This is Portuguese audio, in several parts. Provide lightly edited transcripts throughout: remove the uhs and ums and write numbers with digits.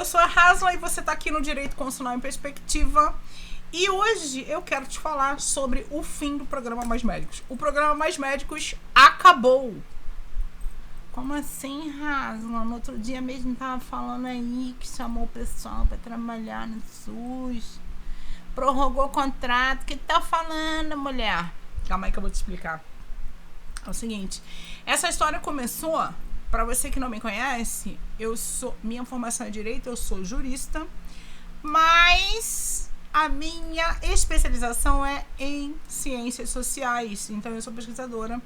Eu sou a Hasla e você está aqui no Direito Constitucional em Perspectiva. E hoje eu quero te falar sobre o fim do programa Mais Médicos. O programa Mais Médicos acabou. Como assim, Hasla? No outro dia mesmo tava falando aí que chamou o pessoal para trabalhar no SUS. Prorrogou o contrato. O que tá falando, mulher? Calma aí que eu vou te explicar. É o seguinte, essa história começou, para você que não me conhece, minha formação é direito, eu sou jurista, mas a minha especialização é em ciências sociais, então eu sou pesquisadora,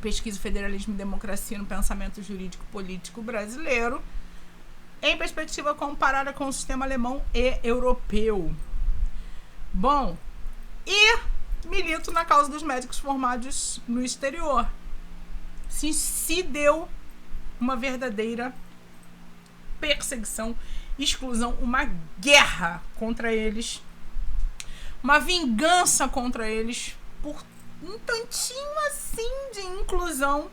pesquiso federalismo e democracia no pensamento jurídico político brasileiro, em perspectiva comparada com o sistema alemão e europeu. Bom, milito na causa dos médicos formados no exterior. Se deu uma verdadeira perseguição, exclusão, uma guerra contra eles, uma vingança contra eles por um tantinho assim de inclusão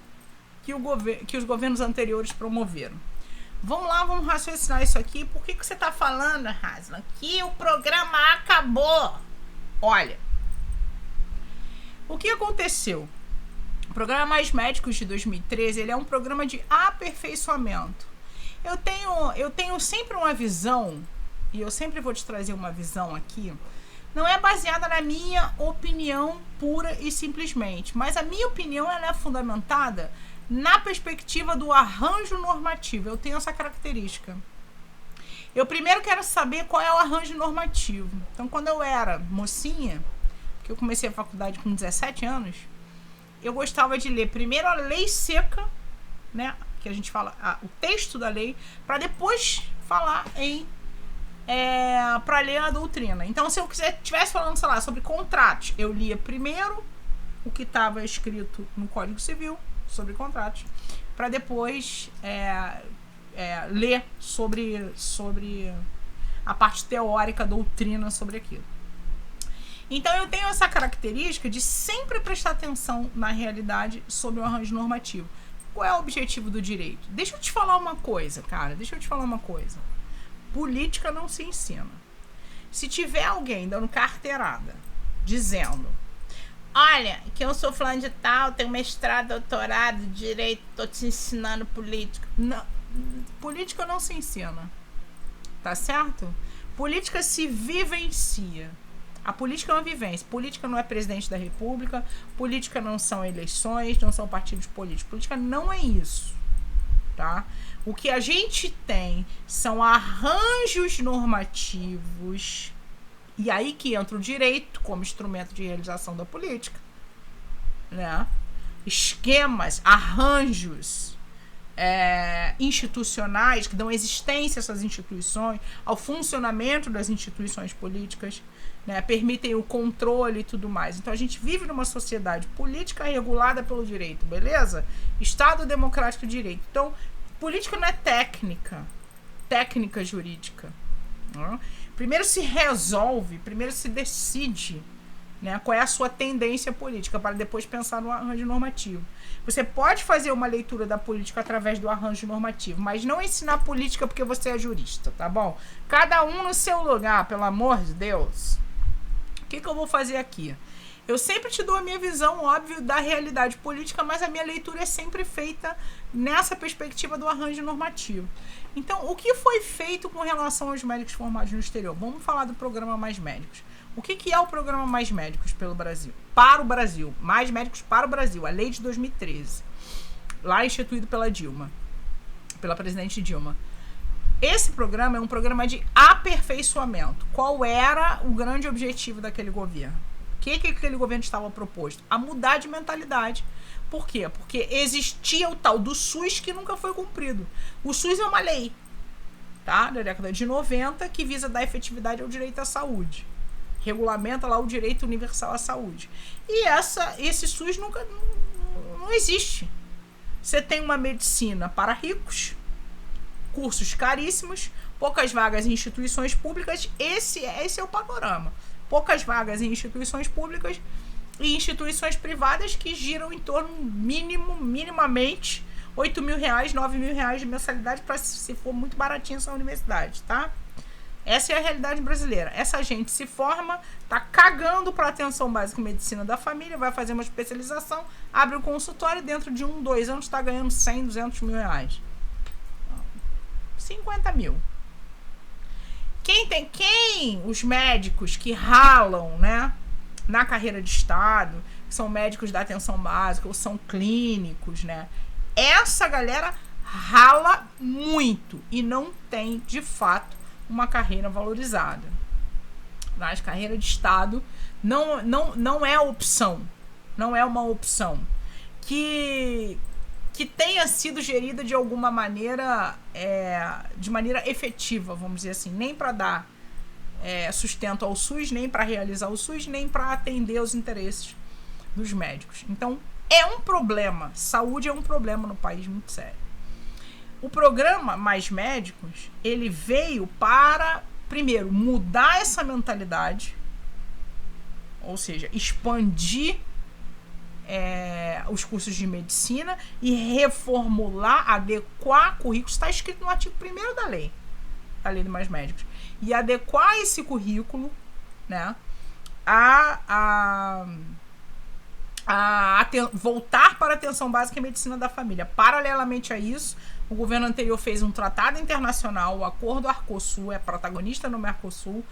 que os governos anteriores promoveram. Vamos lá, vamos raciocinar isso aqui. Por que você está falando, Hasla, que o programa acabou? Olha, o que aconteceu? O programa Mais Médicos de 2013, ele é um programa de aperfeiçoamento. Eu tenho sempre uma visão, e eu sempre vou te trazer uma visão aqui, não é baseada na minha opinião pura e simplesmente, mas a minha opinião ela é fundamentada na perspectiva do arranjo normativo. Eu tenho essa característica. Eu primeiro quero saber qual é o arranjo normativo. Então, quando eu era mocinha, que eu comecei a faculdade com 17 anos, eu gostava de ler primeiro a lei seca, né, que a gente fala, o texto da lei, para depois falar para ler a doutrina. Então, se eu estivesse falando, sei lá, sobre contratos, eu lia primeiro o que estava escrito no Código Civil sobre contratos, para depois ler sobre a parte teórica, doutrina sobre aquilo. Então, eu tenho essa característica de sempre prestar atenção na realidade sobre o arranjo normativo. Qual é o objetivo do direito? Deixa eu te falar uma coisa, cara. Política não se ensina. Se tiver alguém dando carteirada, dizendo: olha, que eu sou fulano de tal, tenho mestrado, doutorado, direito, tô te ensinando política. Não, política não se ensina. Tá certo? Política se vivencia. A política é uma vivência. Política não é presidente da república, política não são eleições, não são partidos políticos. Política não é isso, tá? O que a gente tem são arranjos normativos, e aí que entra o direito como instrumento de realização da política, né? Esquemas, arranjos institucionais que dão existência a essas instituições, ao funcionamento das instituições políticas, né, permitem o controle e tudo mais. Então a gente vive numa sociedade política regulada pelo direito, beleza? Estado democrático de direito. Então, política não é técnica jurídica. Né? Primeiro se resolve, primeiro se decide, né, qual é a sua tendência política, para depois pensar no arranjo normativo. Você pode fazer uma leitura da política através do arranjo normativo, mas não ensinar política porque você é jurista, tá bom? Cada um no seu lugar, pelo amor de Deus. O que eu vou fazer aqui? Eu sempre te dou a minha visão, óbvio, da realidade política, mas a minha leitura é sempre feita nessa perspectiva do arranjo normativo. Então, o que foi feito com relação aos médicos formados no exterior? Vamos falar do programa Mais Médicos. O que é o programa Mais Médicos pelo Brasil? Para o Brasil. Mais Médicos para o Brasil. A lei de 2013. Lá instituído pela Dilma. Pela presidente Dilma. Esse programa é um programa de aperfeiçoamento. Qual era o grande objetivo daquele governo? O que aquele governo estava proposto? A mudar de mentalidade. Por quê? Porque existia o tal do SUS que nunca foi cumprido. O SUS é uma lei, tá? Da década de 90, que visa dar efetividade ao direito à saúde. Regulamenta lá o direito universal à saúde. E esse SUS não existe. Você tem uma medicina para ricos, cursos caríssimos, poucas vagas em instituições públicas. Esse é o panorama. Poucas vagas em instituições públicas e instituições privadas que giram em torno minimamente R$8.000, R$9.000 de mensalidade para se for muito baratinho essa universidade, tá? Essa é a realidade brasileira. Essa gente se forma, tá cagando para atenção básica em medicina da família, vai fazer uma especialização, abre um consultório e dentro de 1, 2 anos está ganhando 100, R$200.000. 50 mil. Os médicos que ralam, né, na carreira de Estado, que são médicos da atenção básica ou são clínicos, né, essa galera rala muito e não tem, de fato, uma carreira valorizada. Mas carreira de Estado não é opção. Não é uma opção que tenha sido gerida de alguma maneira, de maneira efetiva, vamos dizer assim, nem para dar sustento ao SUS, nem para realizar o SUS, nem para atender os interesses dos médicos. Então, é um problema. Saúde é um problema no país muito sério. O programa Mais Médicos, ele veio para, primeiro, mudar essa mentalidade, ou seja, expandir os cursos de medicina e reformular, adequar currículos. Está escrito no artigo 1º da lei do Mais Médicos. E adequar esse currículo, né, voltar para a atenção básica em medicina da família. Paralelamente a isso, o governo anterior fez um tratado internacional, o Acordo Arcosul, é protagonista no Mercosul,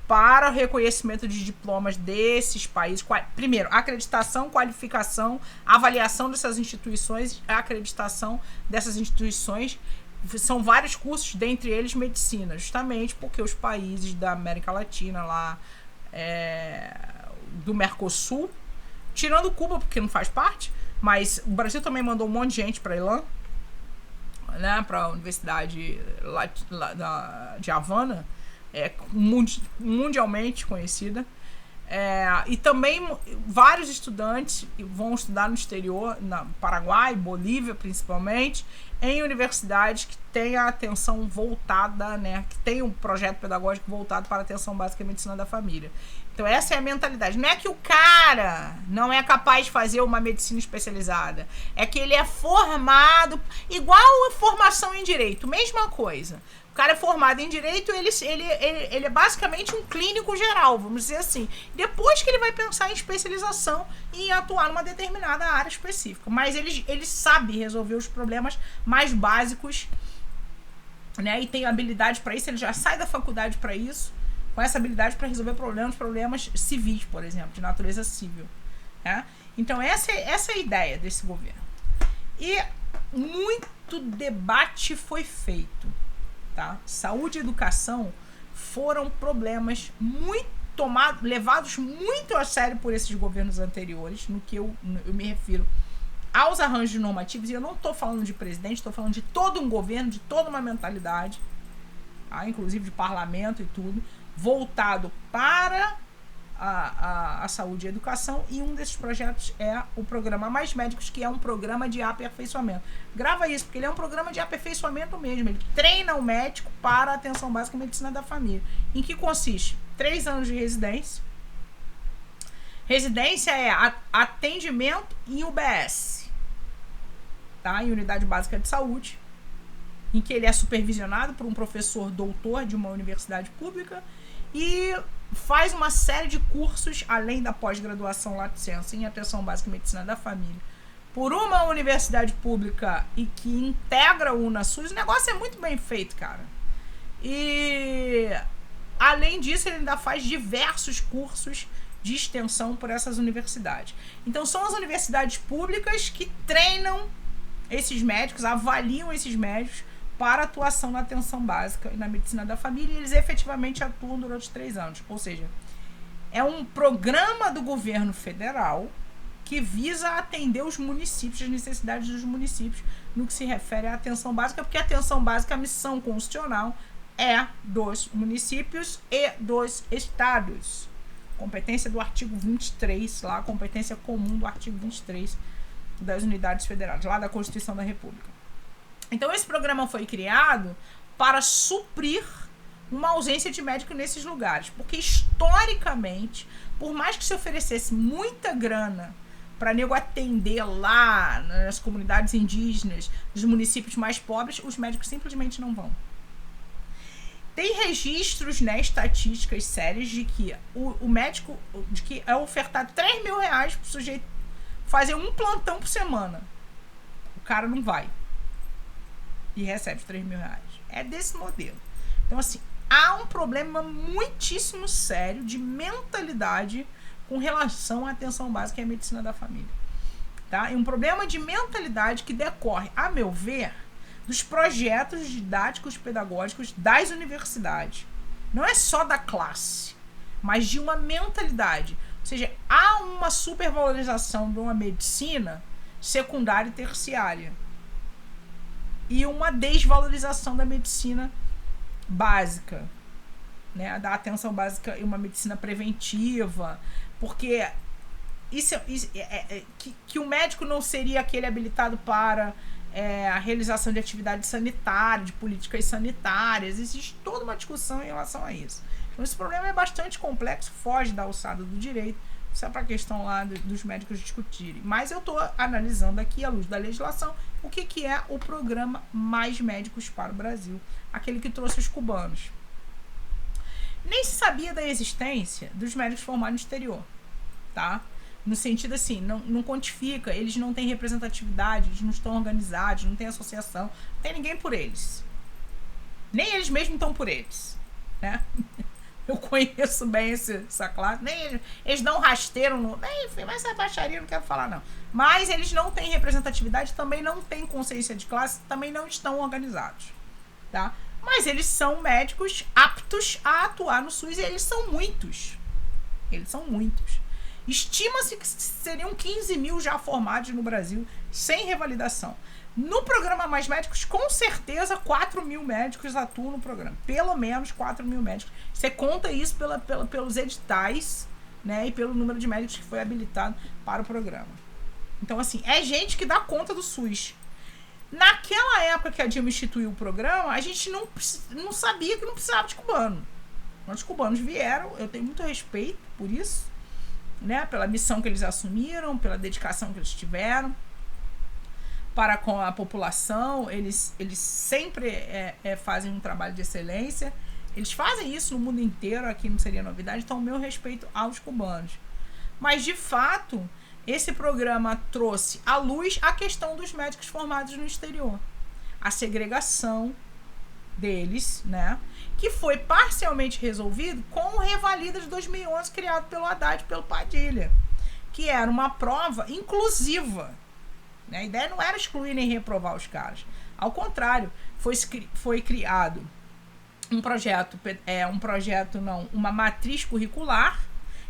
para o reconhecimento de diplomas desses países. Primeiro, acreditação, qualificação, avaliação dessas instituições, a acreditação dessas instituições. São vários cursos, dentre eles medicina, justamente porque os países da América Latina, lá do Mercosul, tirando Cuba, porque não faz parte, mas o Brasil também mandou um monte de gente para Ilã, né, para a Universidade de Havana, mundialmente conhecida. E também vários estudantes vão estudar no exterior, na Paraguai, Bolívia principalmente, em universidades que têm a atenção voltada, né, que tem um projeto pedagógico voltado para a atenção básica e medicina da família. Então essa é a mentalidade. Não é que o cara não é capaz de fazer uma medicina especializada, é que ele é formado, igual a formação em direito, mesma coisa. O cara é formado em direito, ele é basicamente um clínico geral, vamos dizer assim. Depois que ele vai pensar em especialização e em atuar numa determinada área específica. Mas ele sabe resolver os problemas mais básicos, né? E tem habilidade para isso, ele já sai da faculdade para isso, com essa habilidade para resolver problemas civis, por exemplo, de natureza civil. Né? Então essa é a ideia desse governo. E muito debate foi feito. Tá? Saúde e educação foram problemas levados muito a sério por esses governos anteriores, no que eu me refiro aos arranjos normativos, e eu não estou falando de presidente, estou falando de todo um governo, de toda uma mentalidade, tá? Inclusive de parlamento e tudo, voltado para a saúde e a educação, e um desses projetos é o programa Mais Médicos, que é um programa de aperfeiçoamento. Grava isso, porque ele é um programa de aperfeiçoamento mesmo. Ele treina o médico para a atenção básica e medicina da família. Em que consiste? 3 anos de residência. Residência é atendimento em UBS, tá? Em unidade básica de saúde, em que ele é supervisionado por um professor doutor de uma universidade pública e faz uma série de cursos, além da pós-graduação lato sensu em atenção básica e medicina da família, por uma universidade pública e que integra o UNASUS. O negócio é muito bem feito, cara. E, além disso, ele ainda faz diversos cursos de extensão por essas universidades. Então, são as universidades públicas que treinam esses médicos, avaliam esses médicos para atuação na atenção básica e na medicina da família, e eles efetivamente atuam durante 3 anos. Ou seja, é um programa do governo federal que visa atender os municípios, as necessidades dos municípios, no que se refere à atenção básica, porque a atenção básica, a missão constitucional, é dos municípios e dos estados. Competência do artigo 23, lá, a competência comum do artigo 23 das unidades federadas, lá da Constituição da República. Então, esse programa foi criado para suprir uma ausência de médico nesses lugares. Porque, historicamente, por mais que se oferecesse muita grana para nego atender lá nas comunidades indígenas, nos municípios mais pobres, os médicos simplesmente não vão. Tem registros, né, estatísticas sérias de que o médico, de que é ofertado R$3.000 pro sujeito fazer um plantão por semana. O cara não vai. E recebe R$3.000. É desse modelo. Então, assim, há um problema muitíssimo sério de mentalidade com relação à atenção básica e à medicina da família. Tá? E um problema de mentalidade que decorre, a meu ver, dos projetos didáticos pedagógicos das universidades. Não é só da classe, mas de uma mentalidade. Ou seja, há uma supervalorização de uma medicina secundária e terciária. E uma desvalorização da medicina básica, né? Da atenção básica e uma medicina preventiva. Porque que o médico não seria aquele habilitado para a realização de atividades sanitárias, de políticas sanitárias. Existe toda uma discussão em relação a isso. Então, esse problema é bastante complexo, foge da alçada do direito. Isso é para a questão lá dos médicos discutirem. Mas eu estou analisando aqui, à luz da legislação, o que é o programa Mais Médicos para o Brasil. Aquele que trouxe os cubanos. Nem se sabia da existência dos médicos formados no exterior. Tá? No sentido assim, não quantifica, eles não têm representatividade, eles não estão organizados, não tem associação, não tem ninguém por eles. Nem eles mesmos estão por eles. Né? Eu conheço bem essa classe. Nem eles dão rasteiro no. Enfim, mas essa baixaria não quero falar, não. Mas eles não têm representatividade, também não têm consciência de classe, também não estão organizados. Tá? Mas eles são médicos aptos a atuar no SUS e eles são muitos. Eles são muitos. Estima-se que seriam 15.000 já formados no Brasil, sem revalidação. No programa Mais Médicos, com certeza 4.000 médicos atuam no programa. Pelo menos 4.000 médicos. Você conta isso pelos editais, né, e pelo número de médicos que foi habilitado para o programa. Então, assim, é gente que dá conta do SUS. Naquela época que a Dilma instituiu o programa, a gente não sabia que não precisava de cubano. Quando os cubanos vieram, eu tenho muito respeito por isso, né, pela missão que eles assumiram, pela dedicação que eles tiveram para com a população. Eles sempre fazem um trabalho de excelência. Eles fazem isso no mundo inteiro, aqui não seria novidade. Então, o meu respeito aos cubanos. Mas, de fato, esse programa trouxe à luz a questão dos médicos formados no exterior. A segregação deles, né, que foi parcialmente resolvido com o Revalida de 2011, criado pelo Haddad e pelo Padilha, que era uma prova inclusiva. Né? A ideia não era excluir nem reprovar os caras. Ao contrário, foi criado uma matriz curricular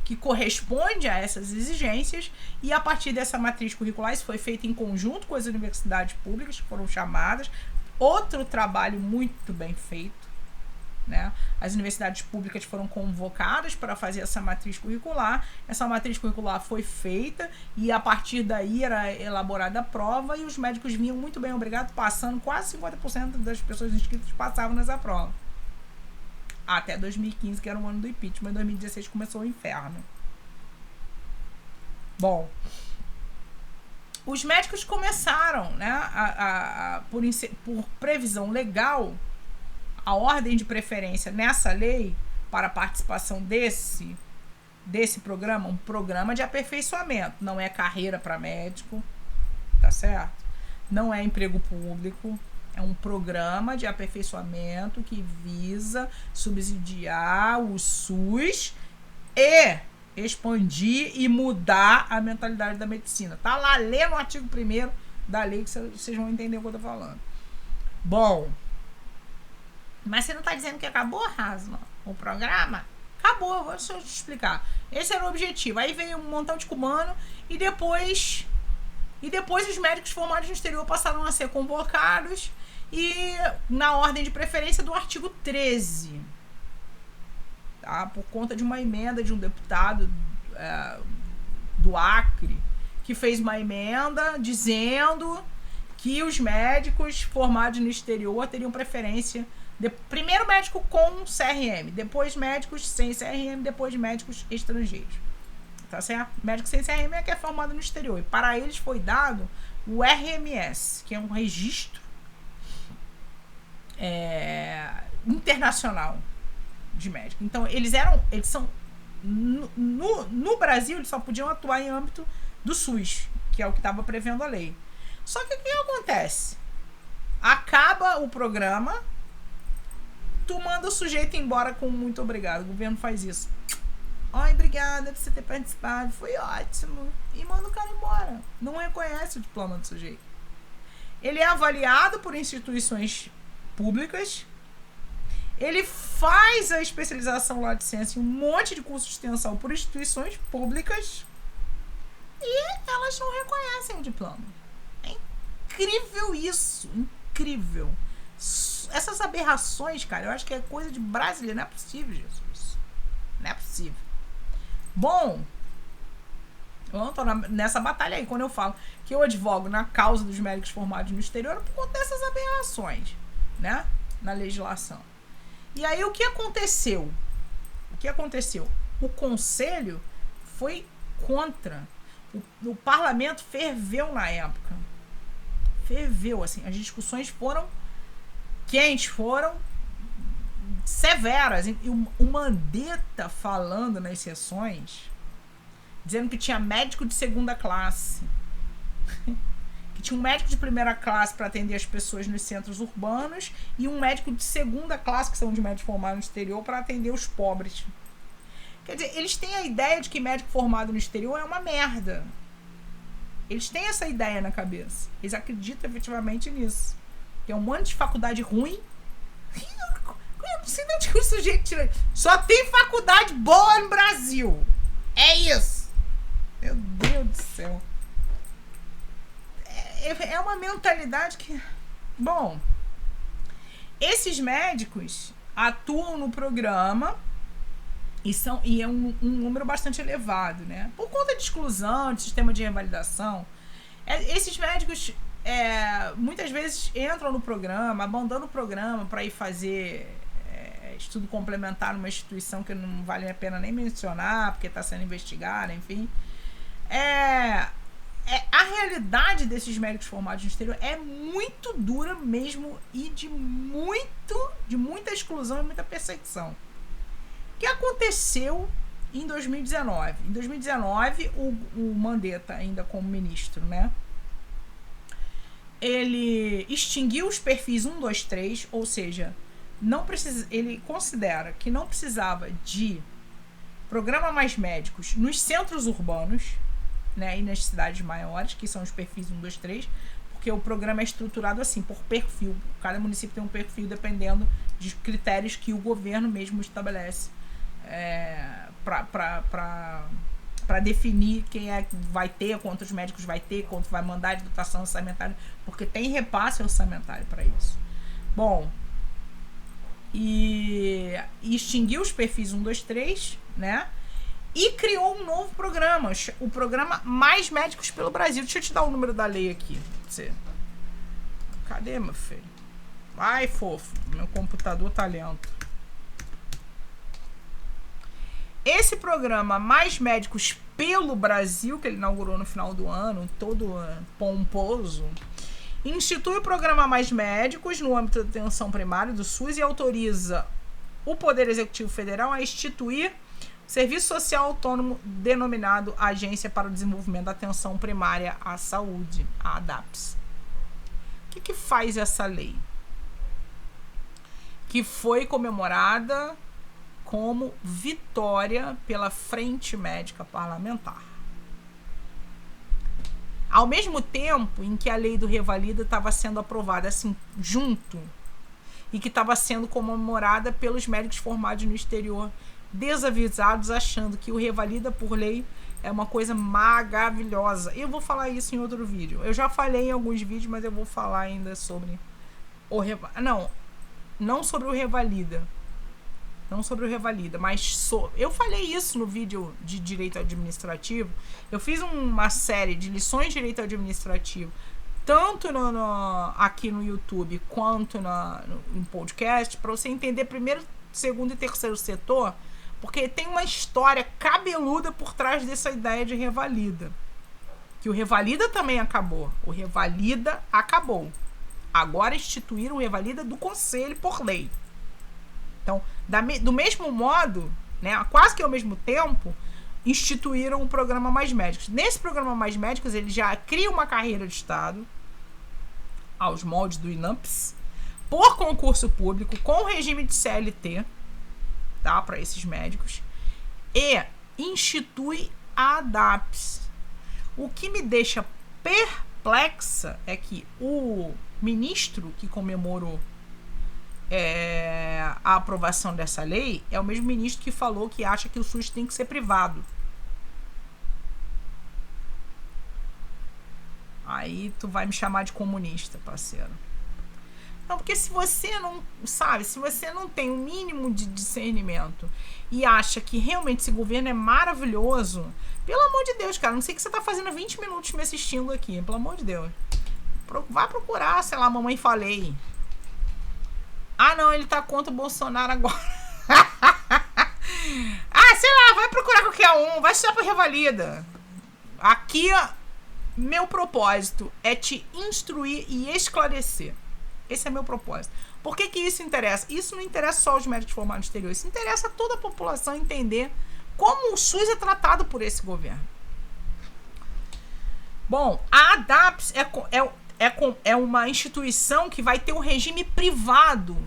que corresponde a essas exigências, e a partir dessa matriz curricular, isso foi feito em conjunto com as universidades públicas, que foram chamadas. Outro trabalho muito bem feito, né? As universidades públicas foram convocadas para fazer essa matriz curricular. Essa matriz curricular foi feita e a partir daí era elaborada a prova, e os médicos vinham muito bem, obrigado, passando. Quase 50% das pessoas inscritas passavam nessa prova. Até 2015, que era o ano do impeachment. Em 2016 começou o inferno. Bom, os médicos começaram, né, por previsão legal, a ordem de preferência nessa lei para a participação desse programa, um programa de aperfeiçoamento. Não é carreira para médico, tá certo? Não é emprego público, é um programa de aperfeiçoamento que visa subsidiar o SUS e expandir e mudar a mentalidade da medicina. Tá lá, lê no artigo 1º da lei que vocês vão entender o que eu tô falando. Bom, mas você não tá dizendo que acabou, Rasma, o programa? Acabou, vou te explicar. Esse era o objetivo. Aí veio um montão de cubano e depois os médicos formados no exterior passaram a ser convocados e na ordem de preferência do artigo 13. Tá? Por conta de uma emenda de um deputado do Acre, que fez uma emenda dizendo que os médicos formados no exterior teriam preferência. Primeiro médico com CRM, depois médicos sem CRM, depois médicos estrangeiros. tá certo? Médico sem CRM é que é formado no exterior. E para eles foi dado o RMS, que é um registro internacional de médico. Então, eles são no Brasil, eles só podiam atuar em âmbito do SUS, que é o que estava prevendo a lei. Só que o que acontece? Acaba o programa, tu manda o sujeito embora com muito obrigado. O governo faz isso. Ai, obrigada por você ter participado, foi ótimo. E manda o cara embora. Não reconhece o diploma do sujeito. Ele é avaliado por instituições públicas. Ele faz a especialização lá de ciência em um monte de cursos de extensão por instituições públicas. E elas não reconhecem o diploma. É incrível isso. Incrível. Essas aberrações, cara, eu acho que é coisa de brasileiro. Não é possível, Jesus. Não é possível. Bom, eu tô nessa batalha aí. Quando eu falo que eu advogo na causa dos médicos formados no exterior, é por conta dessas aberrações, né? Na legislação. E aí, o que aconteceu? O Conselho foi contra. O parlamento ferveu na época. Ferveu, assim. As discussões foram quentes, foram severas. E o Mandetta falando nas sessões, dizendo que tinha médico de segunda classe. Que tinha um médico de primeira classe para atender as pessoas nos centros urbanos e um médico de segunda classe, que são de médicos formados no exterior, para atender os pobres. Quer dizer, eles têm a ideia de que médico formado no exterior é uma merda. Eles têm essa ideia na cabeça. Eles acreditam efetivamente nisso. Tem um monte de faculdade ruim. Eu não sei de onde o sujeito tira. Só tem faculdade boa no Brasil. É isso. Meu Deus do céu. É uma mentalidade que... Bom, esses médicos atuam no programa e é um número bastante elevado, né? Por conta de exclusão, de sistema de revalidação, esses médicos muitas vezes entram no programa, abandonam o programa para ir fazer estudo complementar numa instituição que não vale a pena nem mencionar, porque está sendo investigada, enfim. A realidade desses médicos formados no exterior é muito dura mesmo e de muita exclusão e muita perseguição. O que aconteceu em 2019? Em 2019, o Mandetta, ainda como ministro, né? Ele extinguiu os perfis 1, 2, 3, ou seja, ele considera que não precisava de programa mais médicos nos centros urbanos, né, e nas cidades maiores, que são os perfis 1, 2, 3, porque o programa é estruturado assim, por perfil. Cada município tem um perfil dependendo de critérios que o governo mesmo estabelece para definir quem é que vai ter, quantos médicos vai ter, quanto vai mandar de dotação orçamentária, porque tem repasse orçamentário para isso. Bom, e extinguiu os perfis 1, 2, 3, né? E criou um novo programa, o programa Mais Médicos pelo Brasil. Deixa eu te dar o número da lei aqui. Cadê, meu filho? Vai, fofo. Meu computador tá lento. Esse programa Mais Médicos pelo Brasil, que ele inaugurou no final do ano, todo pomposo, institui o programa Mais Médicos no âmbito da atenção primária do SUS e autoriza o Poder Executivo Federal a instituir Serviço Social Autônomo denominado Agência para o Desenvolvimento da Atenção Primária à Saúde, a ADAPS. O que faz essa lei? Que foi comemorada como vitória pela Frente Médica Parlamentar. Ao mesmo tempo em que a lei do Revalida estava sendo aprovada assim, junto, e que estava sendo comemorada pelos médicos formados no exterior, desavisados, achando que o Revalida por lei é uma coisa maravilhosa. Eu vou falar isso em outro vídeo. Eu já falei em alguns vídeos, mas eu vou falar ainda sobre o Revalida. Não sobre o Revalida. Não sobre o Revalida, mas eu falei isso no vídeo de direito administrativo. Eu fiz uma série de lições de direito administrativo, tanto aqui no YouTube quanto em podcast, para você entender primeiro, segundo e terceiro setor, Porque tem uma história cabeluda por trás dessa ideia de revalida. Que o revalida também acabou. O revalida acabou. Agora instituíram o revalida do conselho por lei. Então, do mesmo modo, né, quase que ao mesmo tempo, instituíram o programa Mais Médicos. Nesse programa Mais Médicos, ele já cria uma carreira de Estado, aos moldes do INAMPS, por concurso público, com regime de CLT, tá, para esses médicos, e institui a ADAPS. O que me deixa perplexa é que o ministro que comemorou a aprovação dessa lei é o mesmo ministro que falou que acha que o SUS tem que ser privado. Aí tu vai me chamar de comunista, parceiro. Não, porque se você não, sabe, se você não tem o mínimo de discernimento e acha que realmente esse governo é maravilhoso, pelo amor de Deus, cara, não sei o que você tá fazendo 20 minutos me assistindo aqui, pelo amor de Deus. Vai procurar, sei lá, Mamãe Falei. Ah, não, ele tá contra o Bolsonaro agora. Ah, sei lá, vai procurar qualquer um, vai só pra revalida. Aqui, meu propósito é te instruir e esclarecer. Esse é meu propósito. Por que isso interessa? Isso não interessa só aos médicos formados no exterior. Isso interessa a toda a população entender como o SUS é tratado por esse governo. Bom, a ADAPS é uma instituição que vai ter um regime privado.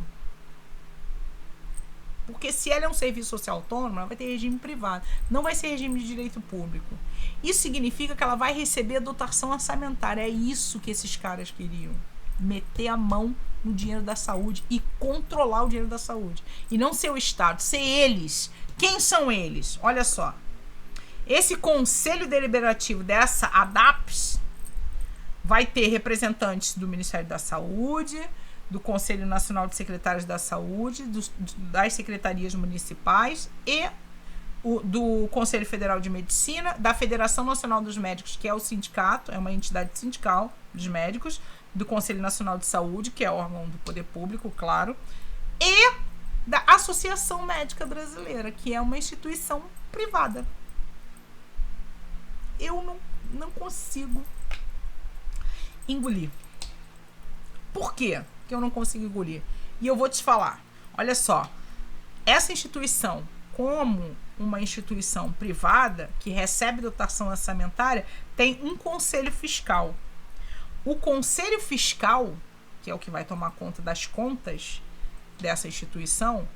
Porque se ela é um serviço social autônomo, ela vai ter regime privado. Não vai ser regime de direito público. Isso significa que ela vai receber a dotação orçamentária. É isso que esses caras queriam. Meter a mão no dinheiro da saúde e controlar o dinheiro da saúde. E não ser o Estado, ser eles. Quem são eles? Olha só. Esse conselho deliberativo dessa ADAPS vai ter representantes do Ministério da Saúde, do Conselho Nacional de Secretários da Saúde, das secretarias municipais e do Conselho Federal de Medicina, da Federação Nacional dos Médicos, que é o sindicato, é uma entidade sindical dos médicos, do Conselho Nacional de Saúde, que é órgão do poder público, claro, e da Associação Médica Brasileira, que é uma instituição privada. Eu não consigo engolir. Por quê que eu não consigo engolir? E eu vou te falar. Olha só. Essa instituição, como uma instituição privada que recebe dotação orçamentária, tem um conselho fiscal. O conselho fiscal, que é o que vai tomar conta das contas dessa instituição,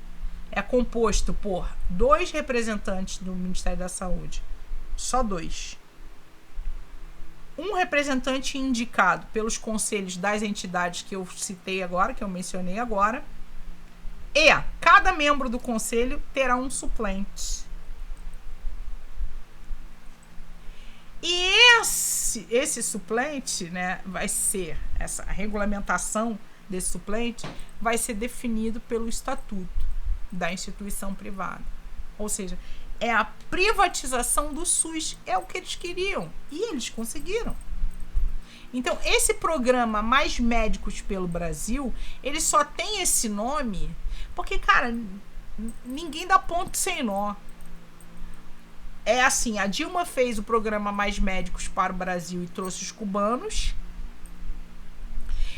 é composto por 2 representantes do Ministério da Saúde. Só 2. Um representante indicado pelos conselhos das entidades que eu citei agora, que eu mencionei agora. E cada membro do conselho terá um suplente. E esse suplente, né, vai ser, essa regulamentação desse suplente vai ser definido pelo estatuto da instituição privada. Ou seja, é a privatização do SUS, é o que eles queriam. E eles conseguiram. Então, esse programa Mais Médicos pelo Brasil, ele só tem esse nome porque, cara, ninguém dá ponto sem nó. É assim, a Dilma fez o programa Mais Médicos para o Brasil e trouxe os cubanos.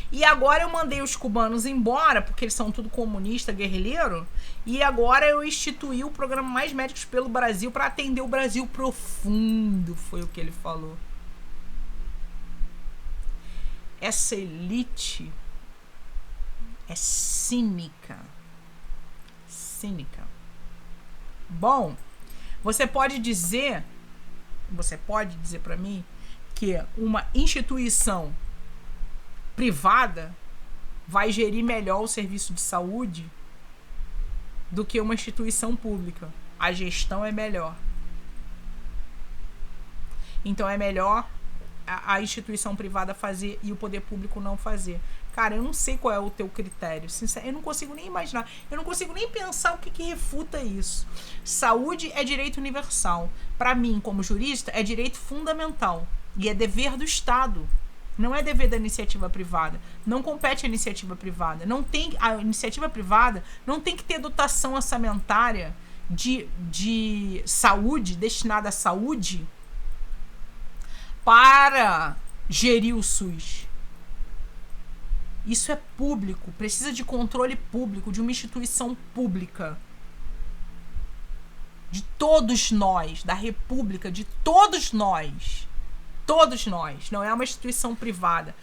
E agora eu mandei os cubanos embora, porque eles são tudo comunista, guerrilheiro. E agora eu instituí o programa Mais Médicos pelo Brasil para atender o Brasil profundo, foi o que ele falou. Essa elite é cínica. Cínica. Bom, você pode dizer para mim que uma instituição privada vai gerir melhor o serviço de saúde do que uma instituição pública. A gestão é melhor. Então é melhor a instituição privada fazer e o poder público não fazer. Cara, eu não sei qual é o teu critério. Eu não consigo nem imaginar. Eu não consigo nem pensar o que refuta isso. Saúde é direito universal. Para mim, como jurista, é direito fundamental. E é dever do Estado. Não é dever da iniciativa privada. Não compete à iniciativa privada. A iniciativa privada não tem que ter dotação orçamentária de saúde, destinada à saúde, para gerir o SUS. Isso é público, precisa de controle público, de uma instituição pública. De todos nós, da República, de todos nós. Todos nós, não é uma instituição privada.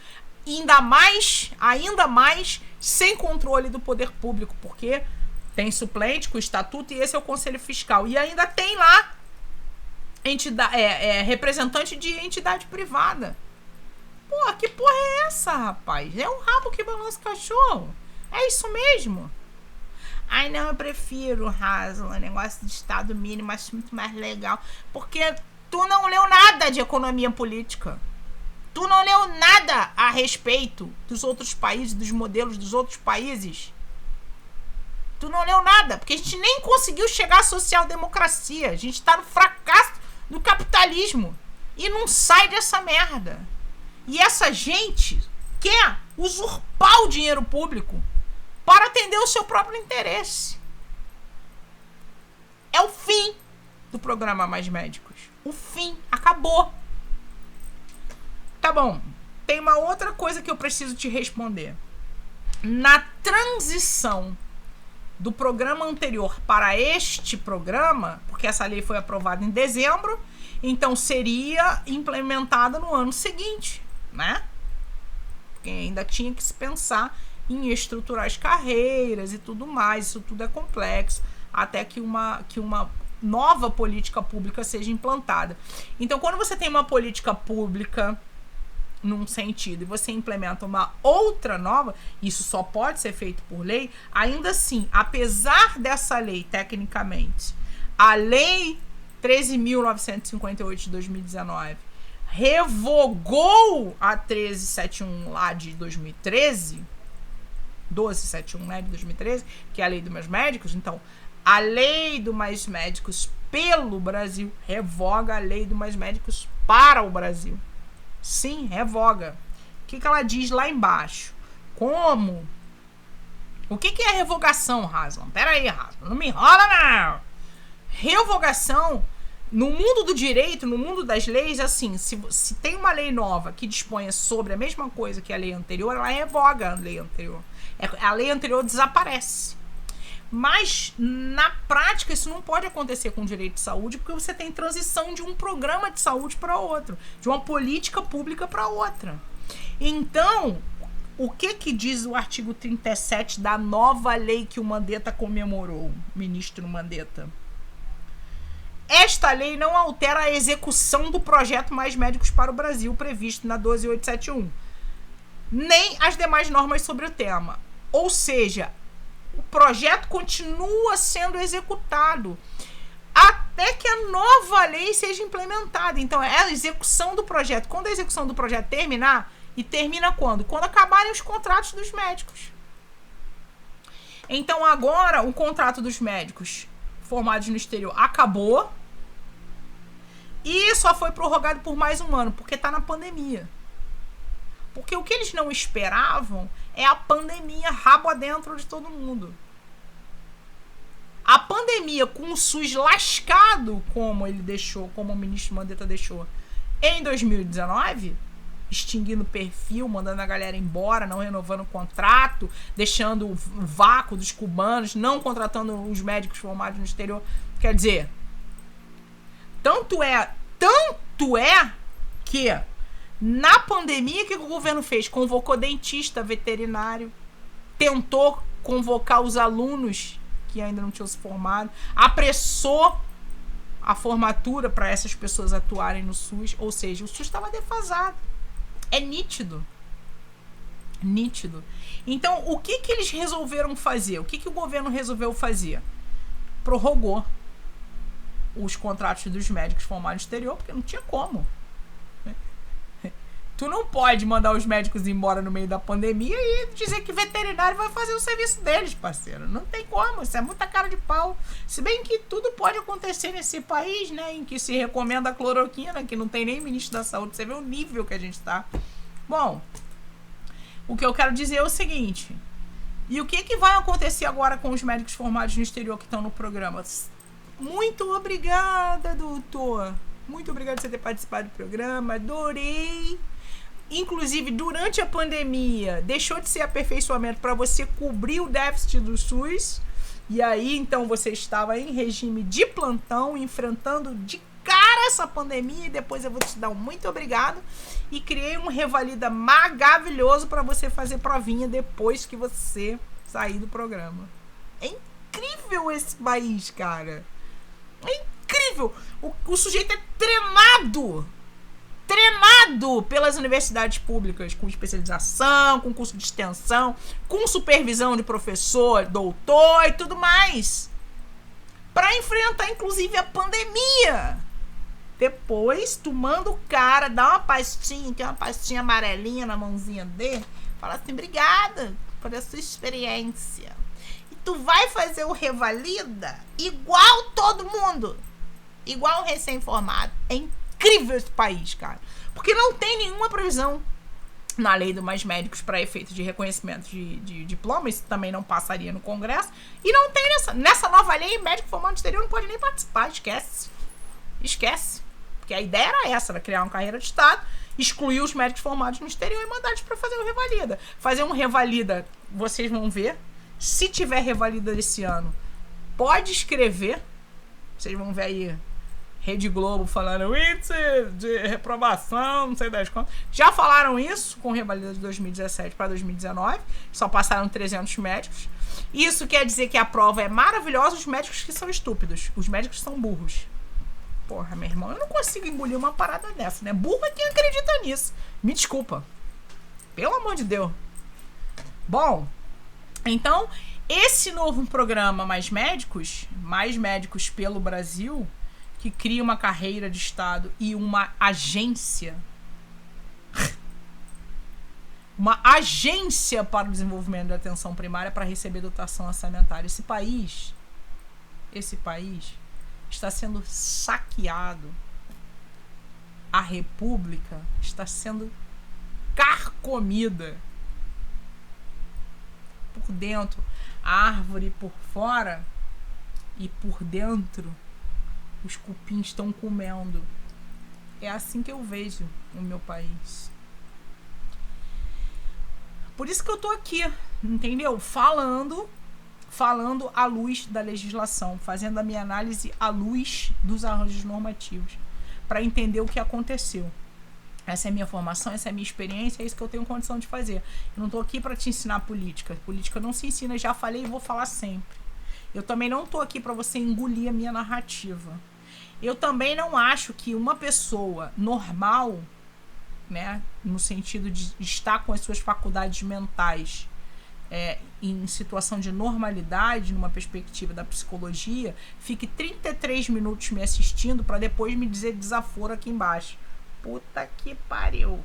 Ainda mais, sem controle do poder público, porque tem suplente com o estatuto e esse é o Conselho Fiscal. E ainda tem lá representante de entidade privada. Pô, que porra é essa, rapaz? É um rabo que balança o cachorro. É isso mesmo? Ai, não, eu prefiro, Haslam, negócio de Estado mínimo, acho muito mais legal. Porque tu não leu nada de economia política. Tu não leu nada a respeito dos outros países, dos modelos dos outros países. Tu não leu nada, porque a gente nem conseguiu chegar à social-democracia. A gente tá no fracasso do capitalismo. E não sai dessa merda. E essa gente quer usurpar o dinheiro público para atender o seu próprio interesse. É o fim do programa Mais Médicos. O fim. Acabou. Tá bom. Tem uma outra coisa que eu preciso te responder. Na transição do programa anterior para este programa, porque essa lei foi aprovada em dezembro, então seria implementada no ano seguinte, né? Porque ainda tinha que se pensar em estruturar as carreiras e tudo mais, isso tudo é complexo, até que uma nova política pública seja implantada. Então, quando você tem uma política pública num sentido e você implementa uma outra nova, isso só pode ser feito por lei. Ainda assim, apesar dessa lei, tecnicamente, a lei 13.958 de 2019 revogou a 1371 lá de 2013, 1271, né, de 2013, que é a lei dos Mais Médicos. Então, a lei dos Mais Médicos pelo Brasil revoga a lei dos Mais Médicos para o Brasil. Sim, revoga. O que ela diz lá embaixo? Como? O que é revogação, Haslam? Pera aí, Haslam. Não me enrola, não. Revogação, no mundo do direito, no mundo das leis, assim, se tem uma lei nova que disponha sobre a mesma coisa que a lei anterior, ela revoga a lei anterior. A lei anterior desaparece. Mas, na prática, isso não pode acontecer com o direito de saúde, porque você tem transição de um programa de saúde para outro, de uma política pública para outra. Então, o que diz o artigo 37 da nova lei que o Mandetta comemorou, o ministro Mandetta? Esta lei não altera a execução do projeto Mais Médicos para o Brasil, previsto na 12871, nem as demais normas sobre o tema. Ou seja, o projeto continua sendo executado até que a nova lei seja implementada. Então, é a execução do projeto. Quando a execução do projeto terminar, e termina quando? Quando acabarem os contratos dos médicos. Então, agora, o contrato dos médicos formados no exterior acabou e só foi prorrogado por mais um ano, porque está na pandemia. Porque o que eles não esperavam é a pandemia rabo adentro de todo mundo. A pandemia com o SUS lascado, como ele deixou, como o ministro Mandetta deixou, em 2019, extinguindo o perfil, mandando a galera embora, não renovando o contrato, deixando o vácuo dos cubanos, não contratando os médicos formados no exterior. Quer dizer, tanto é que na pandemia, o que o governo fez? Convocou dentista, veterinário, tentou convocar os alunos que ainda não tinham se formado, apressou a formatura para essas pessoas atuarem no SUS, ou seja, o SUS estava defasado. É nítido. Nítido. Então, o que eles resolveram fazer? O que o governo resolveu fazer? Prorrogou os contratos dos médicos formados no exterior, porque não tinha como. Tu não pode mandar os médicos embora no meio da pandemia e dizer que veterinário vai fazer o serviço deles, parceiro. Não tem como, isso é muita cara de pau. Se bem que tudo pode acontecer nesse país, né, em que se recomenda a cloroquina, que não tem nem ministro da saúde. Você vê o nível que a gente tá. Bom, o que eu quero dizer é o seguinte. E o que vai acontecer agora com os médicos formados no exterior que estão no programa? Muito obrigada, doutor. Muito obrigada por você ter participado do programa. Adorei. Inclusive, durante a pandemia, deixou de ser aperfeiçoamento para você cobrir o déficit do SUS. E aí, então, você estava em regime de plantão, enfrentando de cara essa pandemia. E depois eu vou te dar um muito obrigado. E criei um Revalida maravilhoso para você fazer provinha depois que você sair do programa. É incrível esse país, cara. É incrível. O sujeito é treinado pelas universidades públicas, com especialização, com curso de extensão, com supervisão de professor, doutor e tudo mais, para enfrentar inclusive a pandemia. Depois tu manda o cara dar uma pastinha, que é uma pastinha amarelinha na mãozinha dele, fala assim: obrigada por essa sua experiência, e tu vai fazer o Revalida igual todo mundo, igual um recém-formado. É incrível esse país, cara. Porque não tem nenhuma previsão na lei do Mais Médicos para efeito de reconhecimento de diploma. Isso também não passaria no Congresso. E não tem nessa nova lei, médico formado no exterior não pode nem participar. Esquece. Porque a ideia era essa, era criar uma carreira de Estado, excluir os médicos formados no exterior e mandar eles para fazer um Revalida. Fazer um Revalida, vocês vão ver. Se tiver Revalida desse ano, pode escrever. Vocês vão ver aí Rede Globo falando índice de reprovação, não sei das quantas. Já falaram isso com Revalida de 2017 para 2019. Só passaram 300 médicos. Isso quer dizer que a prova é maravilhosa. Os médicos que são estúpidos. Os médicos são burros. Porra, meu irmão, eu não consigo engolir uma parada dessa, né? Burro é quem acredita nisso. Me desculpa. Pelo amor de Deus. Bom, então, esse novo programa Mais Médicos pelo Brasil, que cria uma carreira de Estado e uma agência para o desenvolvimento da atenção primária para receber dotação orçamentária. Esse país está sendo saqueado. A República está sendo carcomida por dentro, a árvore por fora, e por dentro os cupins estão comendo. É assim que eu vejo o meu país. Por isso que eu tô aqui, entendeu? Falando à luz da legislação, fazendo a minha análise à luz dos arranjos normativos, para entender o que aconteceu. Essa é a minha formação, essa é a minha experiência, é isso que eu tenho condição de fazer. Eu não estou aqui para te ensinar política. Política não se ensina, já falei e vou falar sempre. Eu também não estou aqui para você engolir a minha narrativa. Eu também não acho que uma pessoa normal, né, no sentido de estar com as suas faculdades mentais em situação de normalidade, numa perspectiva da psicologia, fique 33 minutos me assistindo para depois me dizer desaforo aqui embaixo. Puta que pariu.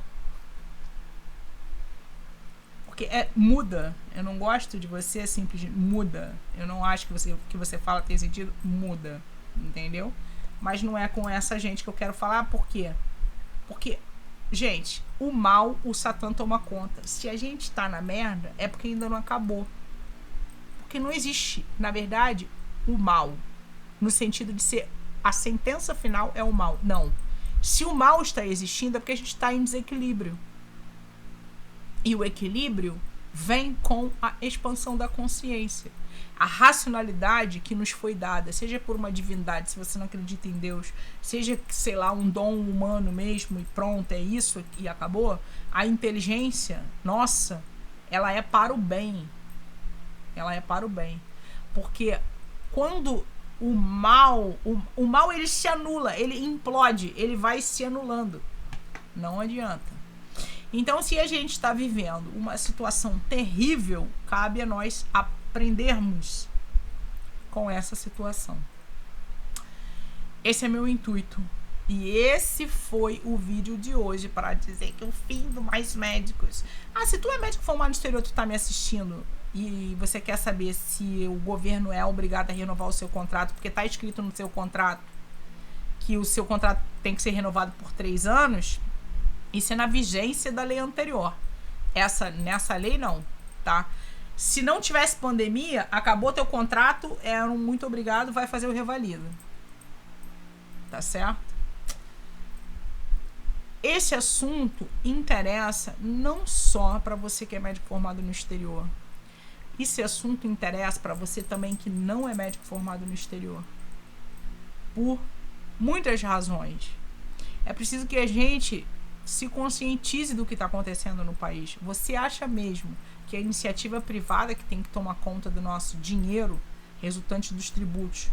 Porque muda. Eu não gosto de você simplesmente muda. Eu não acho que você fala tem sentido. Muda. Entendeu? Mas não é com essa gente que eu quero falar. Por quê? Porque, gente, o mal, o Satã toma conta. Se a gente tá na merda, é porque ainda não acabou. Porque não existe, na verdade, o mal. No sentido de ser a sentença final é o mal. Não. Se o mal está existindo, é porque a gente está em desequilíbrio. E o equilíbrio vem com a expansão da consciência. A racionalidade que nos foi dada, seja por uma divindade, se você não acredita em Deus, seja, sei lá, um dom humano mesmo e pronto, é isso e acabou. A inteligência, nossa, ela é para o bem. Ela é para o bem. Porque quando o mal ele se anula, ele implode, ele vai se anulando. Não adianta. Então, se a gente está vivendo uma situação terrível, cabe a nós aprendermos com essa situação. Esse é meu intuito. E esse foi o vídeo de hoje para dizer que o fim do Mais Médicos. Se tu é médico formado no exterior, tu tá me assistindo e você quer saber se o governo é obrigado a renovar o seu contrato, porque tá escrito no seu contrato que o seu contrato tem que ser renovado por 3 anos, isso é na vigência da lei anterior. Nessa lei não, tá? Se não tivesse pandemia, acabou teu contrato, era um muito obrigado, vai fazer o revalida. Tá certo? Esse assunto interessa não só para você que é médico formado no exterior. Esse assunto interessa para você também que não é médico formado no exterior. Por muitas razões. É preciso que a gente se conscientize do que está acontecendo no país. Você acha mesmo que a iniciativa privada que tem que tomar conta do nosso dinheiro resultante dos tributos,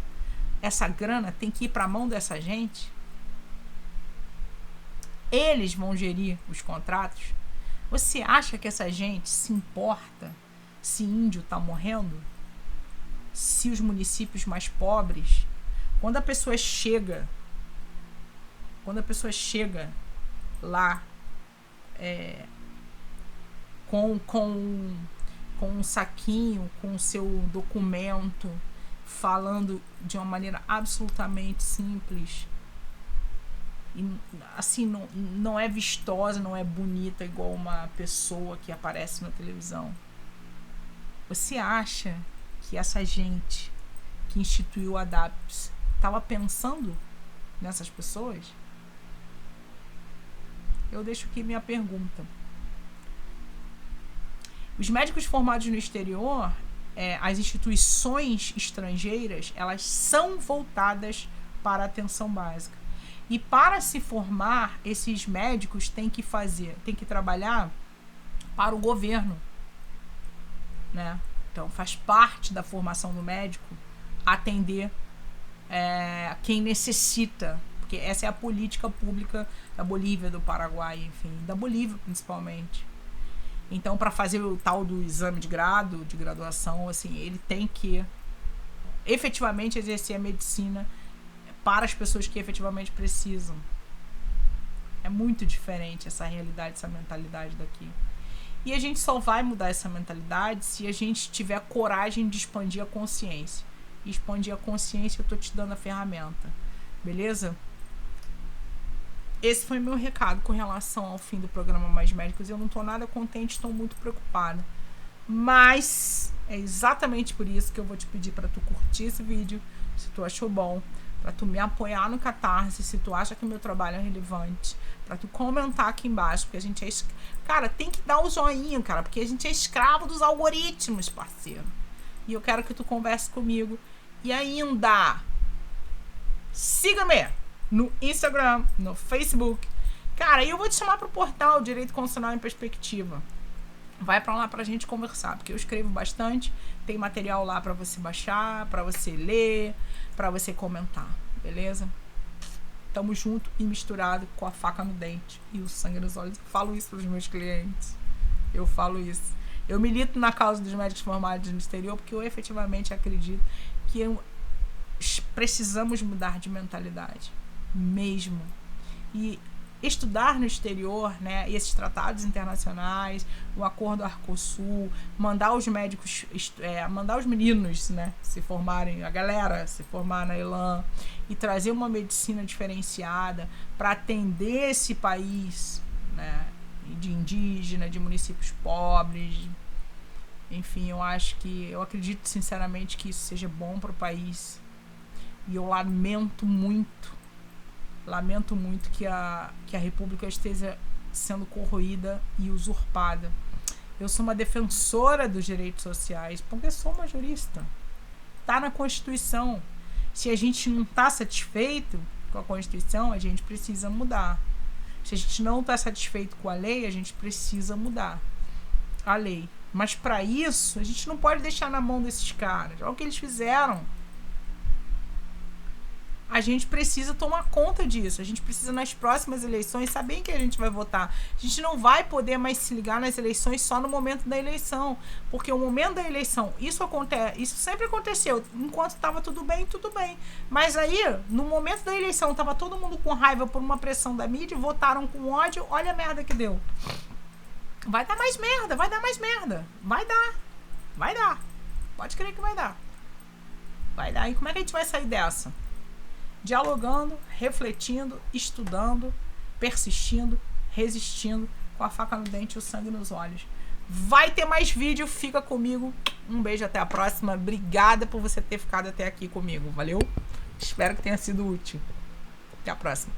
essa grana tem que ir para a mão dessa gente? Eles vão gerir os contratos? Você acha que essa gente se importa se índio está morrendo? Se os municípios mais pobres, quando a pessoa chega lá com um saquinho, com o seu documento, falando de uma maneira absolutamente simples, e assim, não é vistosa, não é bonita igual uma pessoa que aparece na televisão. Você acha que essa gente que instituiu a DAPS estava pensando nessas pessoas? Eu deixo aqui minha pergunta. Os médicos formados no exterior, as instituições estrangeiras, elas são voltadas para a atenção básica. E para se formar, esses médicos têm que trabalhar para o governo, né? Então faz parte da formação do médico atender quem necessita, porque essa é a política pública da Bolívia, do Paraguai, enfim, da Bolívia principalmente. Então, para fazer o tal do exame de grado, de graduação, assim, ele tem que efetivamente exercer a medicina para as pessoas que efetivamente precisam. É muito diferente essa realidade, essa mentalidade daqui. E a gente só vai mudar essa mentalidade se a gente tiver coragem de expandir a consciência. E expandir a consciência, eu tô te dando a ferramenta. Beleza? Esse foi meu recado com relação ao fim do programa Mais Médicos. Eu não tô nada contente, estou muito preocupada. Mas é exatamente por isso que eu vou te pedir para tu curtir esse vídeo, se tu achou bom, para tu me apoiar no Catarse, se tu acha que o meu trabalho é relevante, para tu comentar aqui embaixo, porque a gente cara, tem que dar o joinha, cara, porque a gente é escravo dos algoritmos, parceiro. E eu quero que tu converse comigo. E ainda, siga-me no Instagram, no Facebook. Cara, eu vou te chamar pro portal Direito Constitucional em Perspectiva. Vai pra lá pra gente conversar, porque eu escrevo bastante, tem material lá pra você baixar, pra você ler, pra você comentar, beleza? Tamo junto e misturado com a faca no dente e o sangue nos olhos. Eu falo isso pros meus clientes. Eu falo isso. Eu milito na causa dos médicos formados no exterior porque eu efetivamente acredito que precisamos mudar de mentalidade. Mesmo. E estudar no exterior, né, esses tratados internacionais, o acordo Arcosul, mandar os médicos, mandar os meninos, né, se formarem, a galera se formar na ELAM e trazer uma medicina diferenciada para atender esse país, né, de indígena, de municípios pobres, enfim, eu acredito sinceramente que isso seja bom para o país. E eu lamento muito que a República esteja sendo corroída e usurpada. Eu sou uma defensora dos direitos sociais, porque sou uma jurista. Está na Constituição. Se a gente não está satisfeito com a Constituição, a gente precisa mudar. Se a gente não está satisfeito com a lei, a gente precisa mudar a lei. Mas para isso, a gente não pode deixar na mão desses caras. Olha o que eles fizeram. A gente precisa tomar conta disso. A gente precisa, nas próximas eleições, saber em que a gente vai votar. A gente não vai poder mais se ligar nas eleições só no momento da eleição. Porque o momento da eleição, isso sempre aconteceu. Enquanto estava tudo bem. Mas aí, no momento da eleição, estava todo mundo com raiva por uma pressão da mídia, votaram com ódio. Olha a merda que deu. Vai dar mais merda. Vai dar. Pode crer que vai dar. E como é que a gente vai sair dessa? Dialogando, refletindo, estudando, persistindo, resistindo, com a faca no dente e o sangue nos olhos. Vai ter mais vídeo, fica comigo. Um beijo, até a próxima. Obrigada por você ter ficado até aqui comigo. Valeu? Espero que tenha sido útil. Até a próxima.